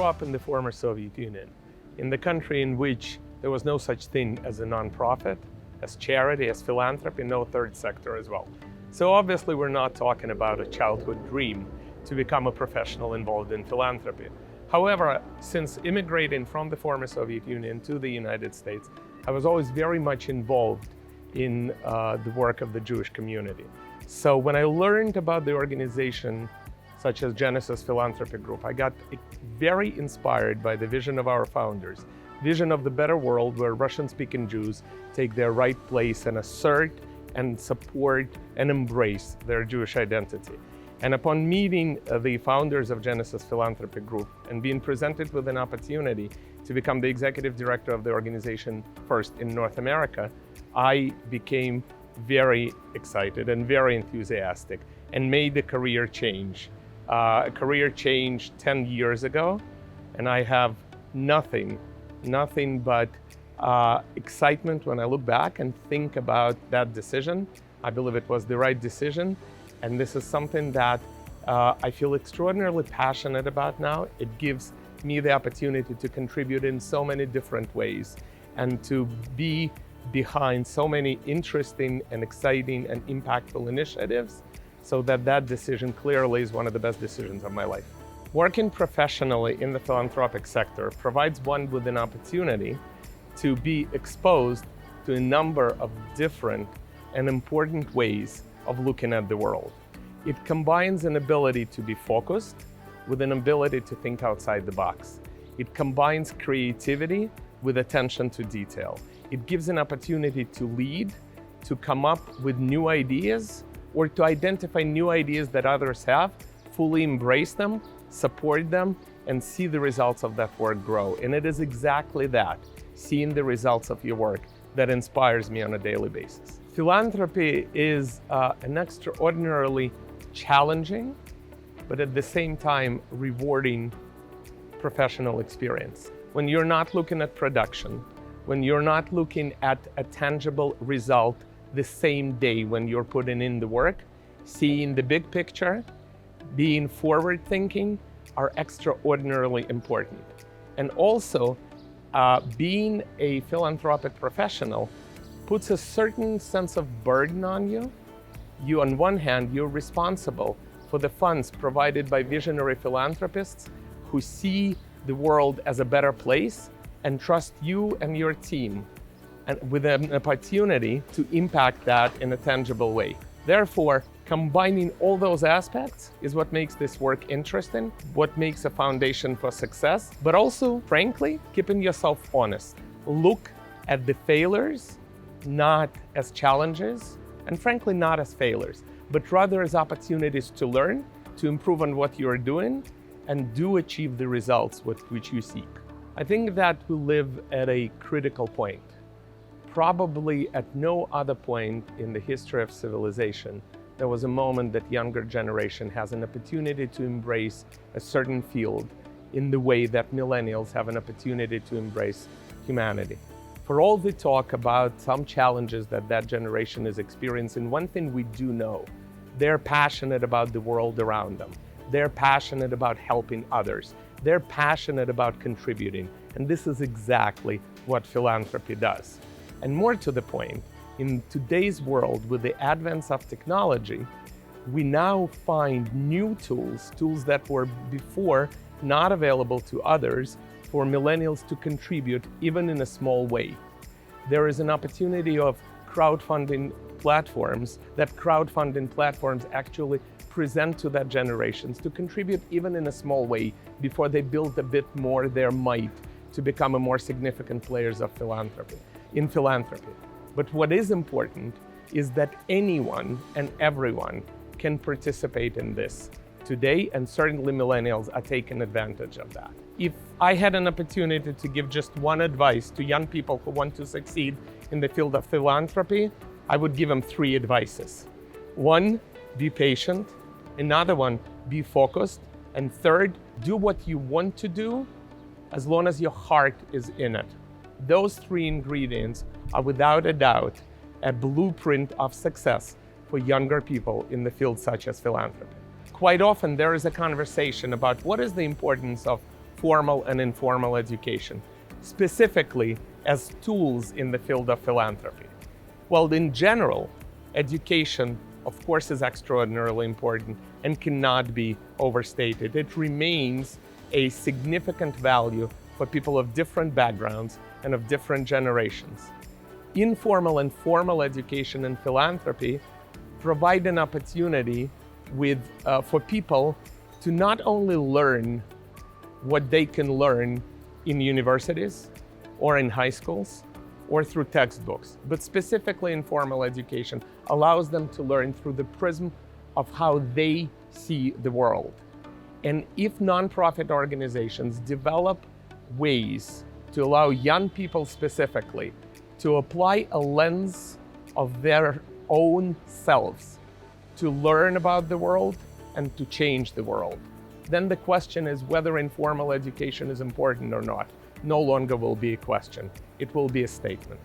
grew up in the former Soviet Union, in the country in which there was no such thing as a nonprofit, as charity, as philanthropy, no third sector as well. So obviously we're not talking about a childhood dream to become a professional involved in philanthropy. However, since immigrating from the former Soviet Union to the United States, I was always very much involved in the work of the Jewish community. So when I learned about the organization such as Genesis Philanthropy Group, I got very inspired by the vision of our founders, vision of the better world where Russian-speaking Jews take their right place and assert and support and embrace their Jewish identity. And upon meeting the founders of Genesis Philanthropy Group and being presented with an opportunity to become the executive director of the organization first in North America, I became very excited and very enthusiastic and made a career change. A career change 10 years ago, and I have nothing but excitement when I look back and think about that decision. I believe it was the right decision, and this is something that I feel extraordinarily passionate about now. It gives me the opportunity to contribute in so many different ways and to be behind so many interesting and exciting and impactful initiatives, so that decision clearly is one of the best decisions of my life. Working professionally in the philanthropic sector provides one with an opportunity to be exposed to a number of different and important ways of looking at the world. It combines an ability to be focused with an ability to think outside the box. It combines creativity with attention to detail. It gives an opportunity to lead, to come up with new ideas, or to identify new ideas that others have, fully embrace them, support them, and see the results of that work grow. And it is exactly that, seeing the results of your work, that inspires me on a daily basis. Philanthropy is an extraordinarily challenging, but at the same time rewarding professional experience. When you're not looking at production, when you're not looking at a tangible result the same day when you're putting in the work, seeing the big picture, being forward-thinking are extraordinarily important. And also, being a philanthropic professional puts a certain sense of burden on you. You, on one hand, you're responsible for the funds provided by visionary philanthropists who see the world as a better place and trust you and your team, and with an opportunity to impact that in a tangible way. Therefore, combining all those aspects is what makes this work interesting, what makes a foundation for success, but also, frankly, keeping yourself honest. Look at the failures not as challenges, and frankly, not as failures, but rather as opportunities to learn, to improve on what you're doing, and do achieve the results which you seek. I think that we live at a critical point. Probably at no other point in the history of civilization, there was a moment that younger generation has an opportunity to embrace a certain field in the way that millennials have an opportunity to embrace humanity. For all the talk about some challenges that generation is experiencing, one thing we do know, they're passionate about the world around them. They're passionate about helping others. They're passionate about contributing. And this is exactly what philanthropy does. And more to the point, in today's world, with the advance of technology, we now find new tools that were before not available to others, for millennials to contribute even in a small way. There is an opportunity of crowdfunding platforms actually present to that generations to contribute even in a small way before they build a bit more their might to become a more significant players of in philanthropy. But what is important is that anyone and everyone can participate in this today, and certainly millennials are taking advantage of that. If I had an opportunity to give just one advice to young people who want to succeed in the field of philanthropy, I would give them 3 advices. 1, be patient. Another one, be focused. And 3rd, do what you want to do as long as your heart is in it. Those 3 ingredients are without a doubt a blueprint of success for younger people in the field such as philanthropy. Quite often there is a conversation about what is the importance of formal and informal education, specifically as tools in the field of philanthropy? Well, in general, education, of course, is extraordinarily important and cannot be overstated. It remains a significant value for people of different backgrounds and of different generations. Informal and formal education and philanthropy provide an opportunity for people to not only learn what they can learn in universities or in high schools or through textbooks, but specifically informal education allows them to learn through the prism of how they see the world. And if nonprofit organizations develop ways to allow young people specifically to apply a lens of their own selves to learn about the world and to change the world, then the question is whether informal education is important or not no longer will be a question. It will be a statement.